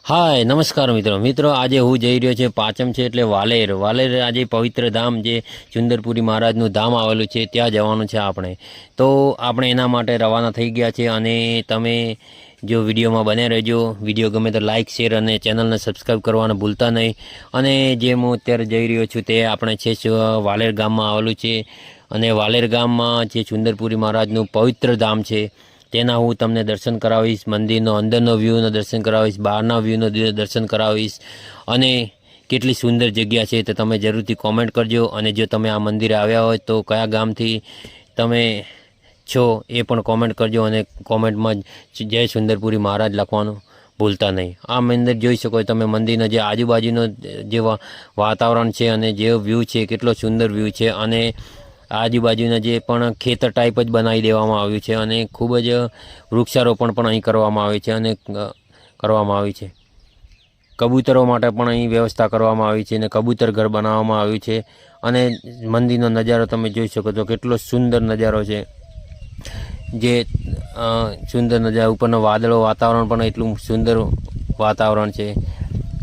हाय नमस्कार मित्रों आज हूँ जई रह्यो छे पाचम छे एटले वालेर वालेर आज पवित्र धाम जे चुंदरपुरी महाराजनुं धाम आवेलुं छे त्यां जवानुं छे आपणे। तो आपणे एना माटे रवाना थई गया छे अने तमे जो विडियो में बने रहो। विडियो गमे तो लाइक शेर और चेनल ने सब्सक्राइब करवाने भूलता नहीं। अने जे हूँ अत्यारे जई रह्यो छुं ते आपणे छे वालेर गाम में आवेलुं छे अने वालेर गाम में जे चुंदरपुरी महाराजनुं पवित्र धाम छे तेना हूँ तमने दर्शन करावीश। मंदिरनो अंदरनो व्यूनो दर्शन करावीश, बहारना व्यूनो दर्शन करावीश अने केटली सुंदर जग्या छे तो तमे जरूरथी कॉमेंट करजो। अने जो तमे आ मंदिरे आव्या होय तो कया गामथी तमे छो ए पण कॉमेंट करजो अने कॉमेंट में जय सुंदरपुरी महाराज लखवानुं भूलता नहीं। आ मंदिर जोई शको तमे मंदिरनो जे आजुबाजुनो जे वातावरण छे अने जे व्यू छे केटलो सुंदर व्यू छे अने आजुबाजुना जे पण खेतर टाइप ज बनावी देवामां आव्युं छे अने खूब ज वृक्षारोपण पण અહીં કરવામાં આવે છે અને કરવામાં આવી છે। કબૂતરો માટે પણ અહીં વ્યવસ્થા કરવામાં આવી છે અને કબૂતર ઘર બનાવવામાં આવ્યું છે અને મંદિરનો નજારો તમે જોઈ શકો છો કેટલો સુંદર નજારો છે। જે સુંદર નજારા ઉપરનો વાદળો વાતાવરણ પણ એટલું સુંદર વાતાવરણ છે।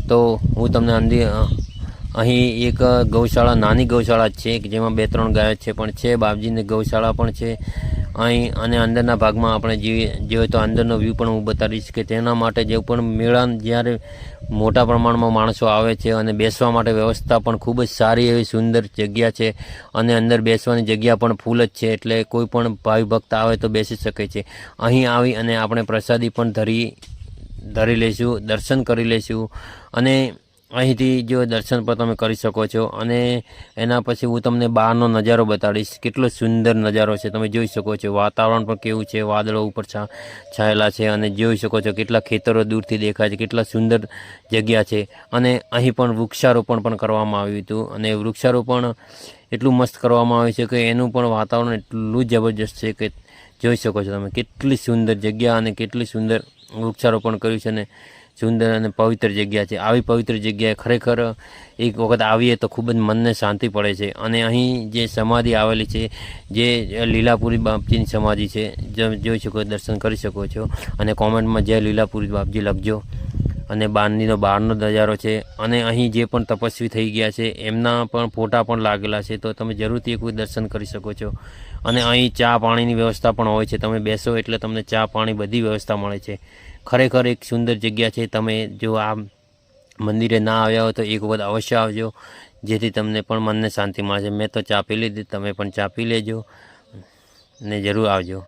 તો હું તમને અહીં એક ગૌશાળા નાની ગૌશાળા જ છે જેમાં 2-3 ગાયો છે પણ છે બાપજીની ગૌશાળા પણ છે અહીં। અને અંદરના ભાગમાં આપણે જોઈએ તો અંદરનો વ્યૂ પણ હું બતાવીશ કે તેના માટે જે પણ મેળા જ્યારે મોટા પ્રમાણમાં માણસો આવે છે અને બેસવા માટે વ્યવસ્થા પણ ખૂબ જ સારી એવી સુંદર જગ્યા છે અને અંદર બેસવાની જગ્યા પણ ફૂલ જ છે એટલે કોઈ પણ ભાવિ ભક્ત આવે તો બેસી શકે છે। અહીં આવી અને આપણે પ્રસાદી પણ ધરી લઈશું, દર્શન કરી લઈશું અને અહીંથી जो दर्शन पर तमे करी शको छो। अने एना पछी हूँ तमने बहारनो नजारो बताड़ीश केटलो सुंदर नजारो छे तमे जोई शको छो। वातावरण पण केवुं छे, वादळो उपर छायेला छे अने जोई शको छो केटला खेतरो दूरथी देखाय छे, केटला सुंदर जग्या छे। अने અહીં પણ વૃક્ષારોપણ પણ કરવામાં આવ્યું હતું અને વૃક્ષારોપણ એટલું મસ્ત કરવામાં આવ્યું છે કે એનું પણ વાતાવરણ એટલું જબરજસ્ત છે કે જોઈ શકો છો તમે કેટલી સુંદર જગ્યા અને કેટલી સુંદર વૃક્ષારોપણ કર્યું છે ને सुंदर और पवित्र जग्या है। આવી पवित्र जग्या खरेखर एक वखत आवीए तो खूब ज मनने शांति पड़े छे। अने अहीं जे समाधि आवेली छे जे लीलापुरी बापजीनी समाधि छे जोई शको दर्शन करी शको छो अने कॉमेंट में जय लीलापुरी बापजी लखजो। अने बारनीनो बहारनो नजारो छे अने अहीं जे पण तपस्वी थई गया छे एमना पण फोटा पण लागेला छे तो तमे जरूरथी एक दर्शन करी शको छो। अने अहीं चा पाणीनी व्यवस्था पण होय छे, तमे बेसो एटले तमने चा पाणी बधी व्यवस्था मळे छे। खरेखर एक सुंदर जग्या है। तमे जो आ मंदिरे ना आव्या हो तो एक वखत अवश्य आवजो जेथी तमने पण मनने शांति मळे। मैं तो चा पी लीधी, तमे पण चा पी लेजो ने जरूर आवजो।